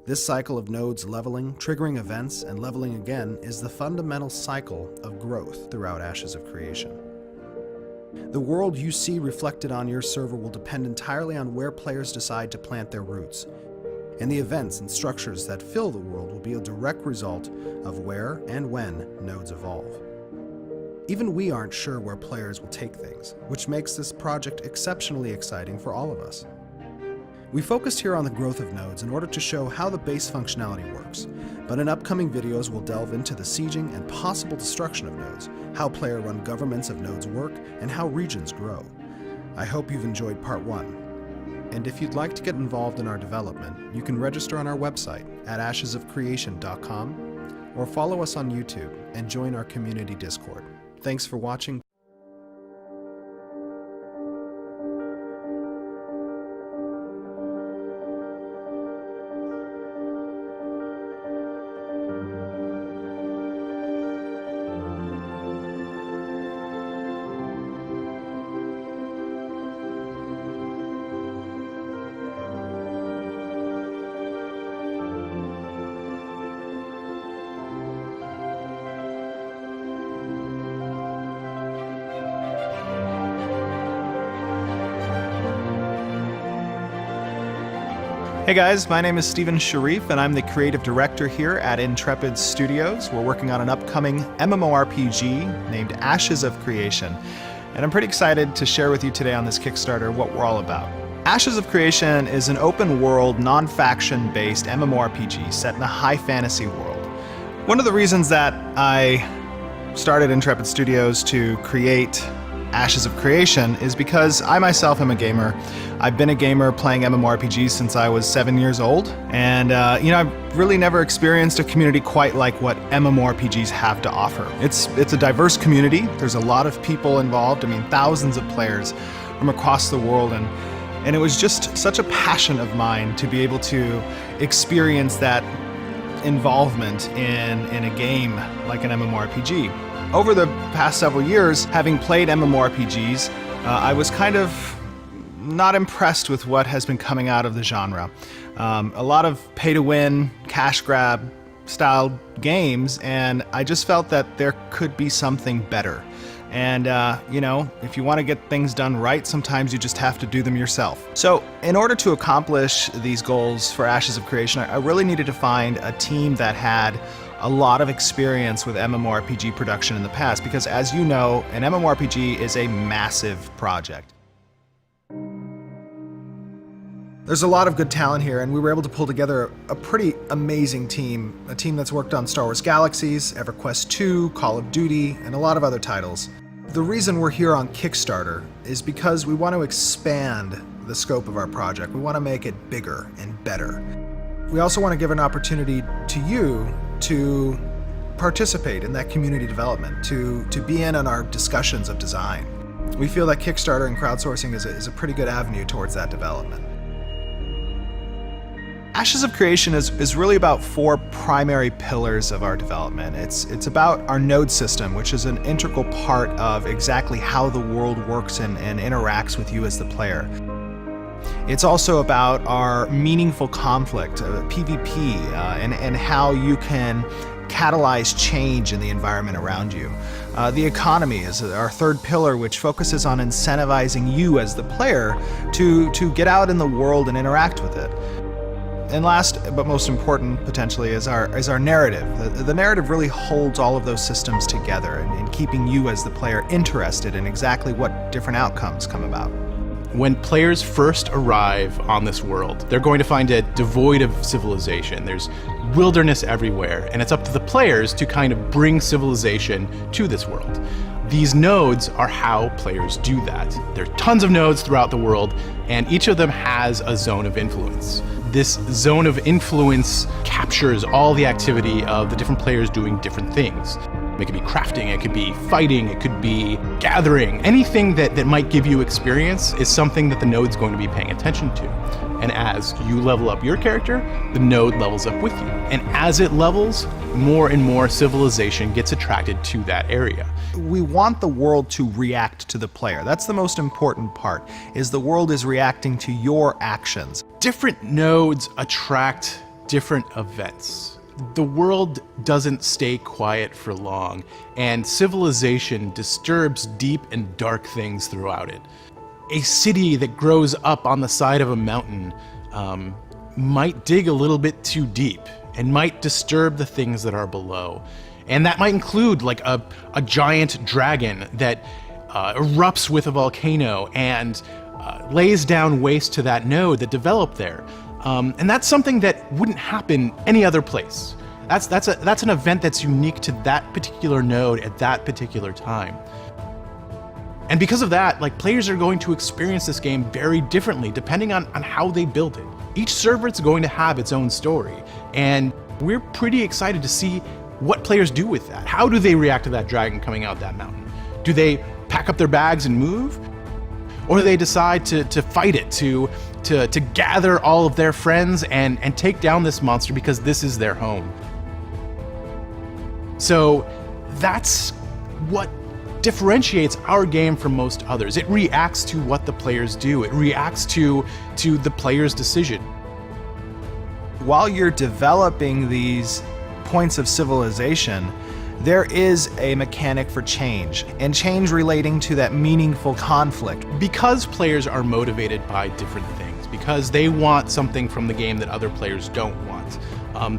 This cycle of nodes leveling, triggering events, and leveling again is the fundamental cycle of growth throughout Ashes of Creation. The world you see reflected on your server will depend entirely on where players decide to plant their roots, and the events and structures that fill the world will be a direct result of where and when nodes evolve. Even we aren't sure where players will take things, which makes this project exceptionally exciting for all of us. We focused here on the growth of nodes in order to show how the base functionality works, but in upcoming videos we'll delve into the sieging and possible destruction of nodes, how player-run governments of nodes work, and how regions grow. I hope you've enjoyed part 1. And if you'd like to get involved in our development, you can register on our website at ashesofcreation.com or follow us on YouTube and join our community Discord. Thanks for watching. Hey guys, my name is Steven Sharif, and I'm the creative director here at Intrepid Studios. We're working on an upcoming MMORPG named Ashes of Creation, and I'm pretty excited to share with you today on this Kickstarter what we're all about. Ashes of Creation is an open-world, non-faction-based MMORPG set in a high fantasy world. One of the reasons that I started Intrepid Studios to create Ashes of Creation is because I myself am a gamer. I've been a gamer playing MMORPGs since I was 7 years old, and I've really never experienced a community quite like what MMORPGs have to offer. It's a diverse community. There's a lot of people involved. I mean, thousands of players from across the world, and it was just such a passion of mine to be able to experience that involvement in a game like an MMORPG. Over the past several years, having played MMORPGs, I was kind of not impressed with what has been coming out of the genre. A lot of pay-to-win, cash grab style games, and I just felt that there could be something better. And, if you want to get things done right, sometimes you just have to do them yourself. So, in order to accomplish these goals for Ashes of Creation, I really needed to find a team that had a lot of experience with MMORPG production in the past, because as you know, an MMORPG is a massive project. There's a lot of good talent here, and we were able to pull together a pretty amazing team, a team that's worked on Star Wars Galaxies, EverQuest 2, Call of Duty, and a lot of other titles. The reason we're here on Kickstarter is because we want to expand the scope of our project. We want to make it bigger and better. We also want to give an opportunity to you to participate in that community development, to be in on our discussions of design. We feel that Kickstarter and crowdsourcing is a pretty good avenue towards that development. Ashes of Creation is really about 4 primary pillars of our development. It's about our node system, which is an integral part of exactly how the world works and interacts with you as the player. It's also about our meaningful conflict, PvP, and how you can catalyze change in the environment around you. The economy is our 3rd pillar, which focuses on incentivizing you as the player to get out in the world and interact with it. And last, but most important, potentially, is our narrative. The narrative really holds all of those systems together in keeping you as the player interested in exactly what different outcomes come about. When players first arrive on this world, they're going to find it devoid of civilization. There's wilderness everywhere, and it's up to the players to kind of bring civilization to this world. These nodes are how players do that. There are tons of nodes throughout the world, and each of them has a zone of influence. This zone of influence captures all the activity of the different players doing different things. It could be crafting, it could be fighting, it could be gathering. Anything that might give you experience is something that the node's going to be paying attention to. And as you level up your character, the node levels up with you. And as it levels, more and more civilization gets attracted to that area. We want the world to react to the player. That's the most important part, is the world is reacting to your actions. Different nodes attract different events. The world doesn't stay quiet for long, and civilization disturbs deep and dark things throughout it. A city that grows up on the side of a mountain might dig a little bit too deep and might disturb the things that are below. And that might include like a giant dragon that erupts with a volcano and lays down waste to that node that developed there. And that's something that wouldn't happen any other place. That's an event that's unique to that particular node at that particular time. And because of that, like, players are going to experience this game very differently depending on how they build it. Each server is going to have its own story, and we're pretty excited to see what players do with that. How do they react to that dragon coming out that mountain? Do they pack up their bags and move? Or do they decide to fight it, to gather all of their friends and take down this monster because this is their home? So that's what differentiates our game from most others. It reacts to what the players do. It reacts to the player's decision. While you're developing these points of civilization, there is a mechanic for change, and change relating to that meaningful conflict. Because players are motivated by different things, because they want something from the game that other players don't want,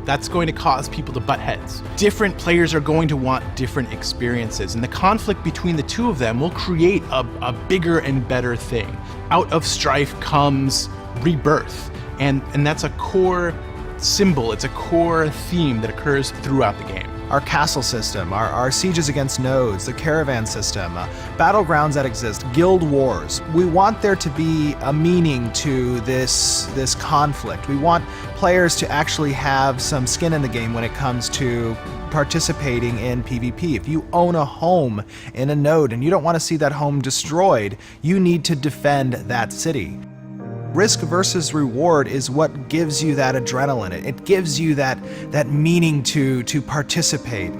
that's going to cause people to butt heads. Different players are going to want different experiences, and the conflict between the two of them will create a bigger and better thing. Out of strife comes rebirth, and that's a core symbol, it's a core theme that occurs throughout the game. Our castle system, our sieges against nodes, the caravan system, battlegrounds that exist, guild wars. We want there to be a meaning to this conflict. We want players to actually have some skin in the game when it comes to participating in PvP. If you own a home in a node and you don't want to see that home destroyed, you need to defend that city. Risk versus reward is what gives you that adrenaline. It gives you that meaning to participate.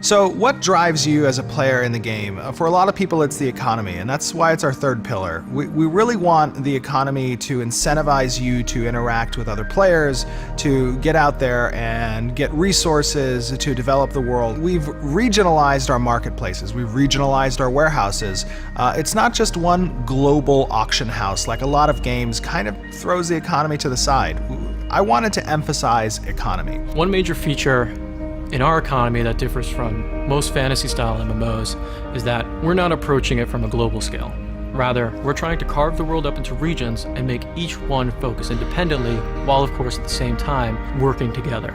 So what drives you as a player in the game? For a lot of people, it's the economy, and that's why it's our third pillar. We really want the economy to incentivize you to interact with other players, to get out there and get resources to develop the world. We've regionalized our marketplaces. We've regionalized our warehouses. It's not just one global auction house like a lot of games kind of throws the economy to the side. I wanted to emphasize economy. One major feature in our economy that differs from most fantasy-style MMOs is that we're not approaching it from a global scale. Rather, we're trying to carve the world up into regions and make each one focus independently, while of course at the same time working together.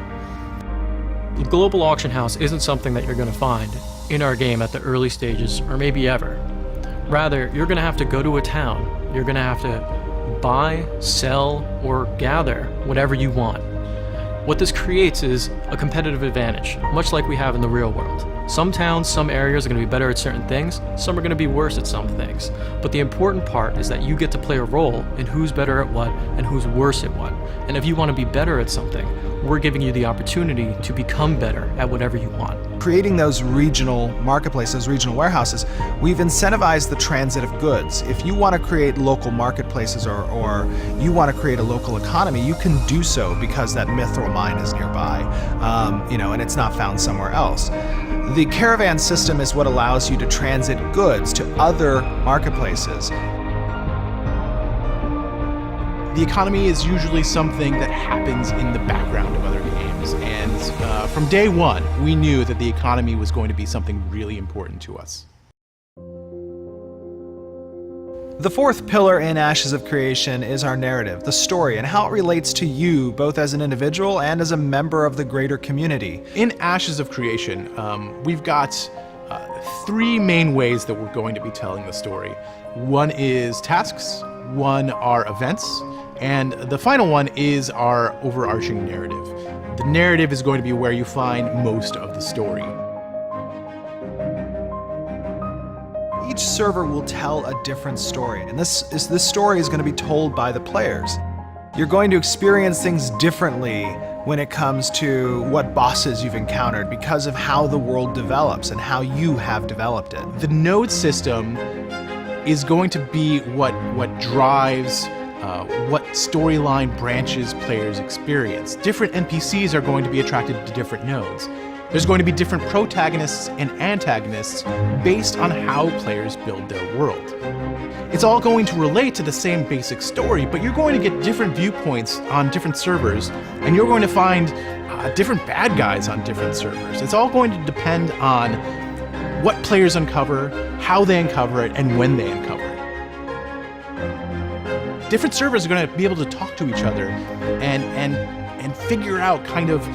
The global auction house isn't something that you're going to find in our game at the early stages, or maybe ever. Rather, you're going to have to go to a town, you're going to have to buy, sell, or gather whatever you want. What this creates is a competitive advantage, much like we have in the real world. Some towns, some areas are going to be better at certain things, some are going to be worse at some things. But the important part is that you get to play a role in who's better at what and who's worse at what. And if you want to be better at something, we're giving you the opportunity to become better at whatever you want. Creating those regional marketplaces, regional warehouses, we've incentivized the transit of goods. If you want to create local marketplaces or you want to create a local economy, you can do so because that mithril mine is nearby, and it's not found somewhere else. The caravan system is what allows you to transit goods to other marketplaces. The economy is usually something that happens in the background of other games, and from day one, we knew that the economy was going to be something really important to us. The fourth pillar in Ashes of Creation is our narrative, the story, and how it relates to you, both as an individual and as a member of the greater community. In Ashes of Creation, we've got three main ways that we're going to be telling the story. One is tasks, one are events, and the final one is our overarching narrative. The narrative is going to be where you find most of the story. Each server will tell a different story, and this story is going to be told by the players. You're going to experience things differently when it comes to what bosses you've encountered because of how the world develops and how you have developed it. The node system is going to be what drives what storyline branches players experience. Different NPCs are going to be attracted to different nodes. There's going to be different protagonists and antagonists based on how players build their world. It's all going to relate to the same basic story, but you're going to get different viewpoints on different servers, and you're going to find different bad guys on different servers. It's all going to depend on what players uncover, how they uncover it, and when they uncover it. Different servers are going to be able to talk to each other and figure out kind of,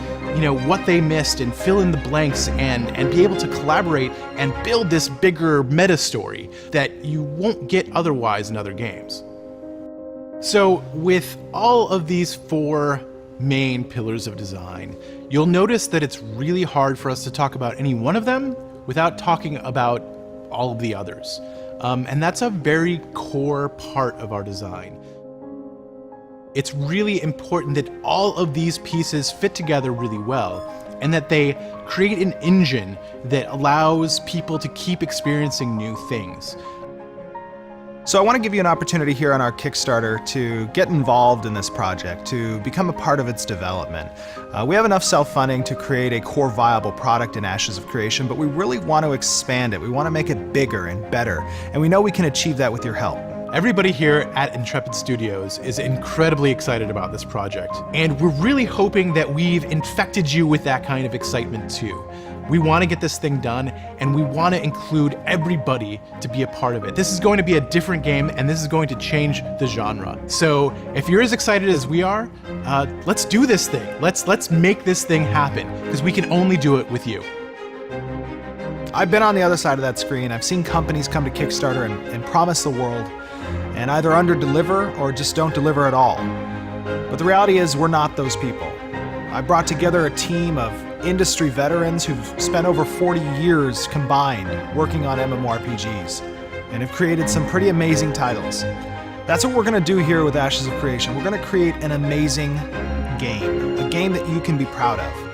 what they missed and fill in the blanks and be able to collaborate and build this bigger meta story that you won't get otherwise in other games. So with all of these four main pillars of design, you'll notice that it's really hard for us to talk about any one of them without talking about all of the others. And that's a very core part of our design. It's really important that all of these pieces fit together really well and that they create an engine that allows people to keep experiencing new things. So I want to give you an opportunity here on our Kickstarter to get involved in this project, to become a part of its development. We have enough self-funding to create a core viable product in Ashes of Creation, but we really want to expand it. We want to make it bigger and better, and we know we can achieve that with your help. Everybody here at Intrepid Studios is incredibly excited about this project, and we're really hoping that we've infected you with that kind of excitement too. We want to get this thing done, and we want to include everybody to be a part of it. This is going to be a different game, and this is going to change the genre. So if you're as excited as we are, let's do this thing. Let's make this thing happen, because we can only do it with you. I've been on the other side of that screen. I've seen companies come to Kickstarter and promise the world, and either under-deliver or just don't deliver at all. But the reality is we're not those people. I brought together a team of industry veterans who've spent over 40 years combined working on MMORPGs and have created some pretty amazing titles. That's what we're going to do here with Ashes of Creation. We're going to create an amazing game, a game that you can be proud of.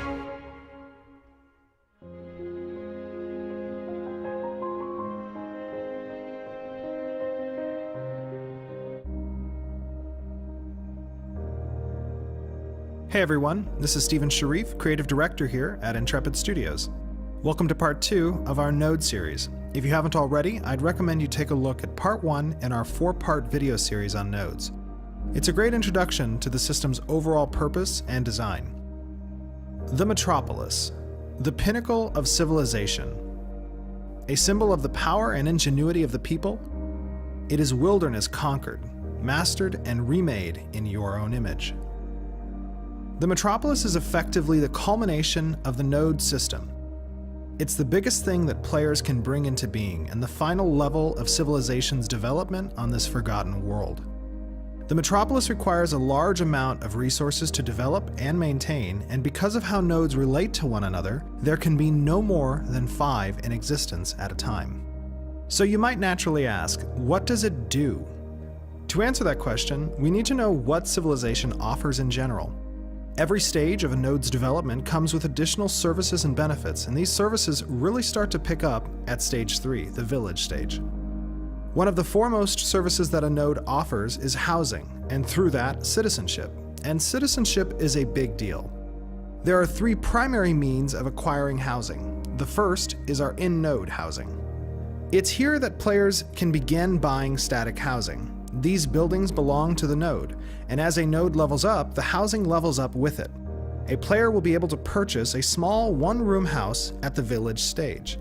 Hey everyone, this is Steven Sharif, Creative Director here at Intrepid Studios. Welcome to Part 2 of our Node series. If you haven't already, I'd recommend you take a look at Part 1 in our 4-part video series on nodes. It's a great introduction to the system's overall purpose and design. The Metropolis, the pinnacle of civilization. A symbol of the power and ingenuity of the people, it is wilderness conquered, mastered, and remade in your own image. The Metropolis is effectively the culmination of the node system. It's the biggest thing that players can bring into being and the final level of civilization's development on this forgotten world. The Metropolis requires a large amount of resources to develop and maintain, and because of how nodes relate to one another, there can be no more than 5 in existence at a time. So you might naturally ask, what does it do? To answer that question, we need to know what civilization offers in general. Every stage of a node's development comes with additional services and benefits, and these services really start to pick up at Stage 3, the village stage. One of the foremost services that a node offers is housing, and through that, citizenship. And citizenship is a big deal. There are 3 primary means of acquiring housing. The first is our in-node housing. It's here that players can begin buying static housing. These buildings belong to the node, and as a node levels up, the housing levels up with it. A player will be able to purchase a small one-room house at the village stage.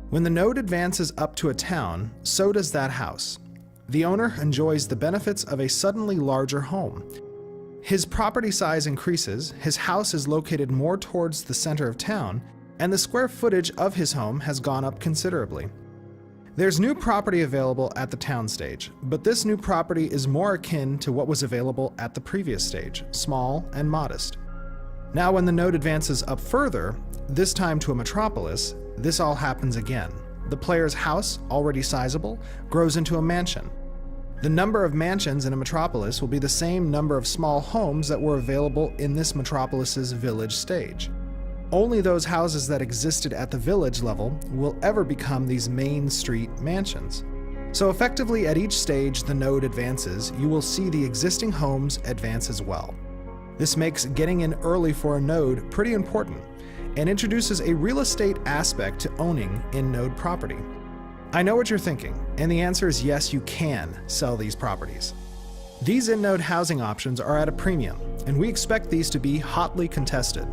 When the node advances up to a town, so does that house. The owner enjoys the benefits of a suddenly larger home. His property size increases, his house is located more towards the center of town, and the square footage of his home has gone up considerably. There's new property available at the town stage, but this new property is more akin to what was available at the previous stage, small and modest. Now when the node advances up further, this time to a metropolis, this all happens again. The player's house, already sizable, grows into a mansion. The number of mansions in a metropolis will be the same number of small homes that were available in this metropolis's village stage. Only those houses that existed at the village level will ever become these main street mansions. So effectively at each stage the node advances, you will see the existing homes advance as well. This makes getting in early for a node pretty important, and introduces a real estate aspect to owning in-node property. I know what you're thinking, and the answer is yes, you can sell these properties. These in-node housing options are at a premium, and we expect these to be hotly contested.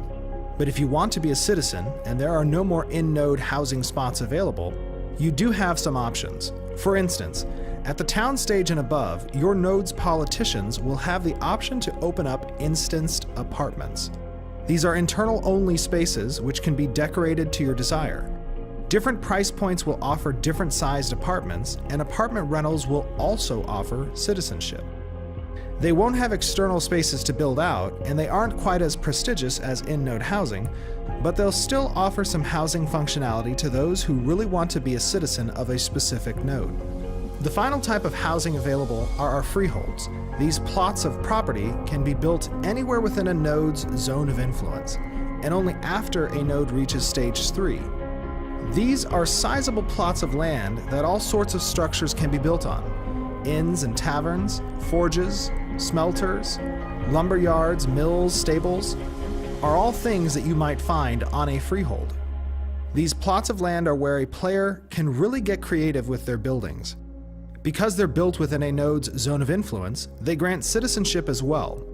But if you want to be a citizen, and there are no more in-node housing spots available, you do have some options. For instance, at the town stage and above, your node's politicians will have the option to open up instanced apartments. These are internal-only spaces which can be decorated to your desire. Different price points will offer different sized apartments, and apartment rentals will also offer citizenship. They won't have external spaces to build out, and they aren't quite as prestigious as in-node housing, but they'll still offer some housing functionality to those who really want to be a citizen of a specific node. The final type of housing available are our freeholds. These plots of property can be built anywhere within a node's zone of influence, and only after a node reaches stage 3. These are sizable plots of land that all sorts of structures can be built on. Inns and taverns, forges, smelters, lumber yards, mills, stables, are all things that you might find on a freehold. These plots of land are where a player can really get creative with their buildings. Because they're built within a node's zone of influence, they grant citizenship as well.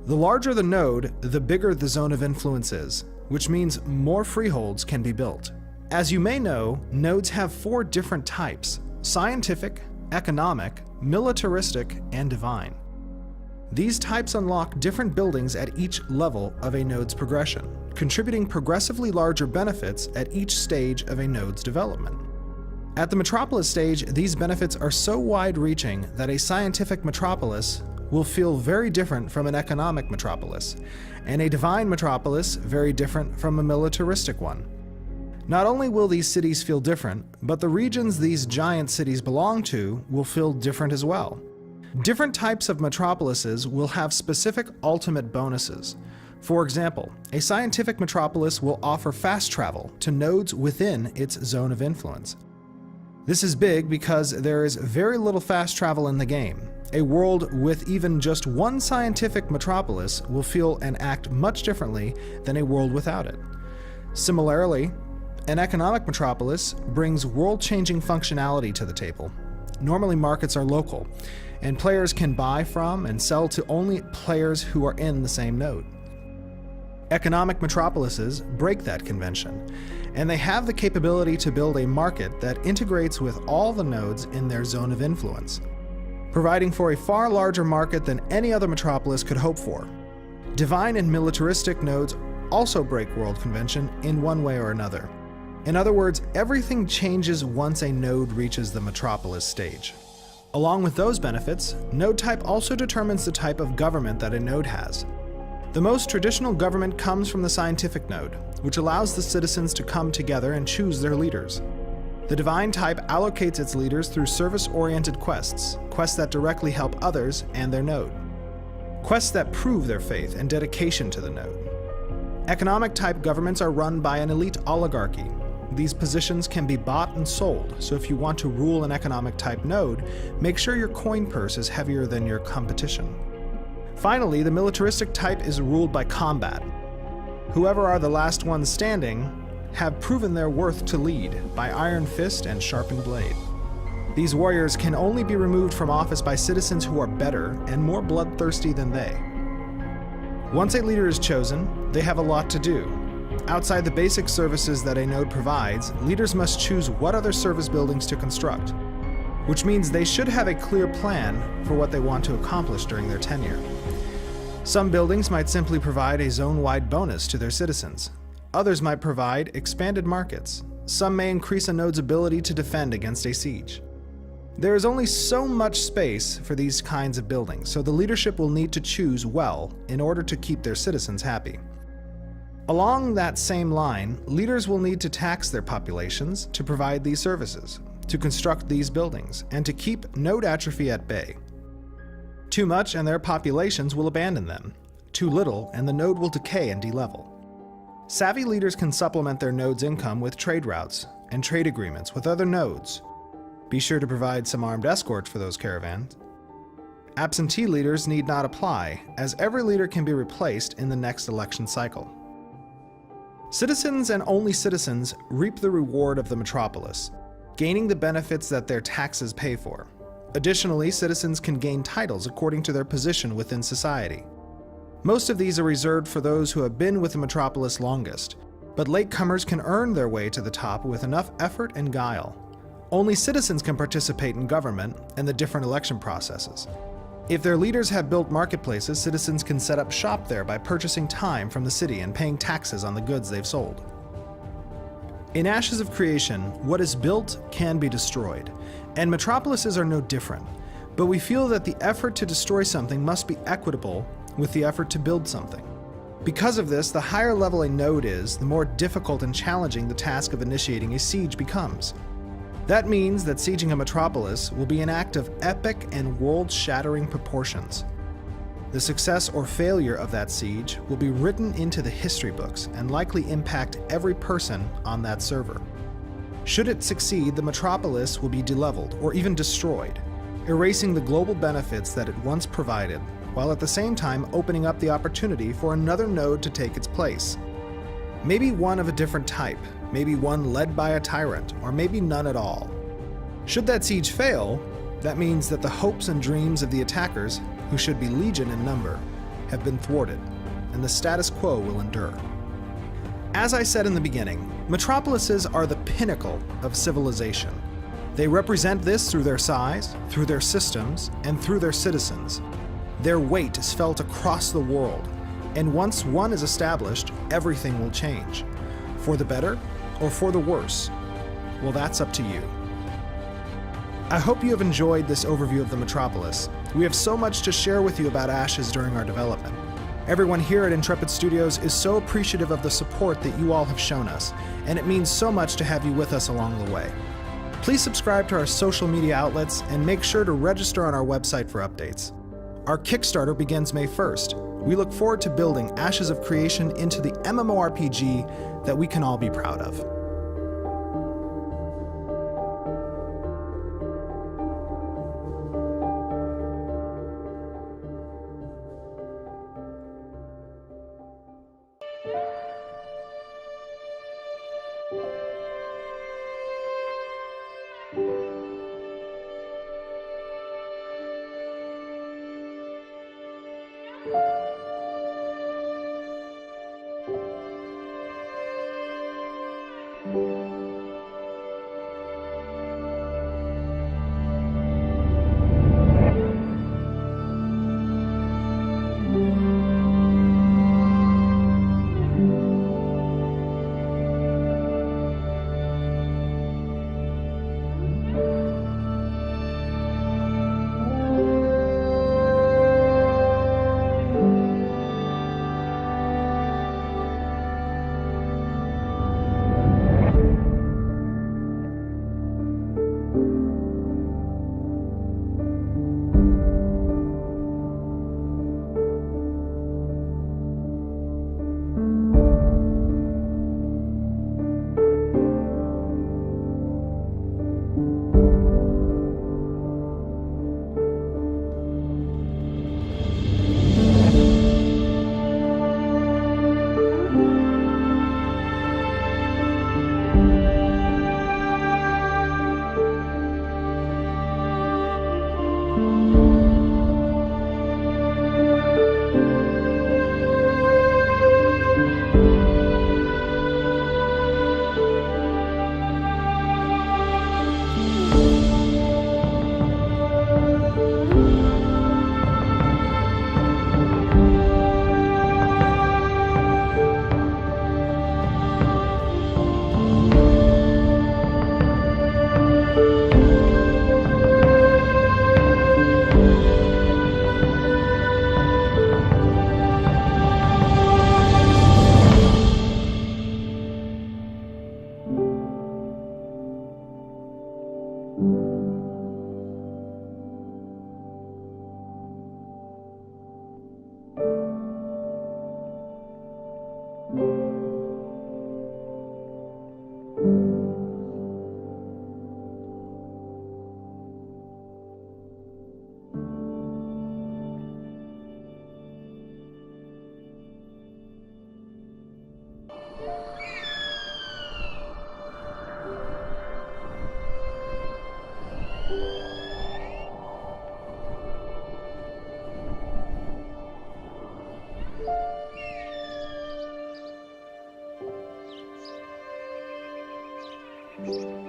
The larger the node, the bigger the zone of influence is, which means more freeholds can be built. As you may know, nodes have 4 different types: scientific, economic, militaristic, and divine. These types unlock different buildings at each level of a node's progression, contributing progressively larger benefits at each stage of a node's development. At the metropolis stage, these benefits are so wide-reaching that a scientific metropolis will feel very different from an economic metropolis, and a divine metropolis very different from a militaristic one. Not only will these cities feel different, but the regions these giant cities belong to will feel different as well. Different types of metropolises will have specific ultimate bonuses. For example, a scientific metropolis will offer fast travel to nodes within its zone of influence. This is big because there is very little fast travel in the game. A world with even just one scientific metropolis will feel and act much differently than a world without it. Similarly, an economic metropolis brings world-changing functionality to the table. Normally markets are local, and players can buy from and sell to only players who are in the same node. Economic metropolises break that convention, and they have the capability to build a market that integrates with all the nodes in their zone of influence, providing for a far larger market than any other metropolis could hope for. Divine and militaristic nodes also break world convention in one way or another. In other words, everything changes once a node reaches the metropolis stage. Along with those benefits, node type also determines the type of government that a node has. The most traditional government comes from the scientific node, which allows the citizens to come together and choose their leaders. The divine type allocates its leaders through service-oriented quests, quests that directly help others and their node, quests that prove their faith and dedication to the node. Economic type governments are run by an elite oligarchy. These positions can be bought and sold, so if you want to rule an economic type node, make sure your coin purse is heavier than your competition. Finally, the militaristic type is ruled by combat. Whoever are the last ones standing have proven their worth to lead by iron fist and sharpened blade. These warriors can only be removed from office by citizens who are better and more bloodthirsty than they. Once a leader is chosen, they have a lot to do. Outside the basic services that a node provides, leaders must choose what other service buildings to construct, which means they should have a clear plan for what they want to accomplish during their tenure. Some buildings might simply provide a zone-wide bonus to their citizens. Others might provide expanded markets. Some may increase a node's ability to defend against a siege. There is only so much space for these kinds of buildings, so the leadership will need to choose well in order to keep their citizens happy. Along that same line, leaders will need to tax their populations to provide these services, to construct these buildings, and to keep node atrophy at bay. Too much and their populations will abandon them. Too little and the node will decay and delevel. Savvy leaders can supplement their node's income with trade routes and trade agreements with other nodes. Be sure to provide some armed escorts for those caravans. Absentee leaders need not apply, as every leader can be replaced in the next election cycle. Citizens and only citizens reap the reward of the metropolis, gaining the benefits that their taxes pay for. Additionally, citizens can gain titles according to their position within society. Most of these are reserved for those who have been with the metropolis longest, but latecomers can earn their way to the top with enough effort and guile. Only citizens can participate in government and the different election processes. If their leaders have built marketplaces, citizens can set up shop there by purchasing time from the city and paying taxes on the goods they've sold. In Ashes of Creation, what is built can be destroyed, and metropolises are no different, but we feel that the effort to destroy something must be equitable with the effort to build something. Because of this, the higher level a node is, the more difficult and challenging the task of initiating a siege becomes. That means that sieging a metropolis will be an act of epic and world-shattering proportions. The success or failure of that siege will be written into the history books and likely impact every person on that server. Should it succeed, the metropolis will be deleveled or even destroyed, erasing the global benefits that it once provided, while at the same time opening up the opportunity for another node to take its place. Maybe one of a different type, maybe one led by a tyrant, or maybe none at all. Should that siege fail, that means that the hopes and dreams of the attackers, who should be legion in number, have been thwarted, and the status quo will endure. As I said in the beginning, metropolises are the pinnacle of civilization. They represent this through their size, through their systems, and through their citizens. Their weight is felt across the world, and once one is established, everything will change. For the better or for the worse? Well, that's up to you. I hope you have enjoyed this overview of the Metropolis. We have so much to share with you about Ashes during our development. Everyone here at Intrepid Studios is so appreciative of the support that you all have shown us, and it means so much to have you with us along the way. Please subscribe to our social media outlets and make sure to register on our website for updates. Our Kickstarter begins May 1st. We look forward to building Ashes of Creation into the MMORPG that we can all be proud of. you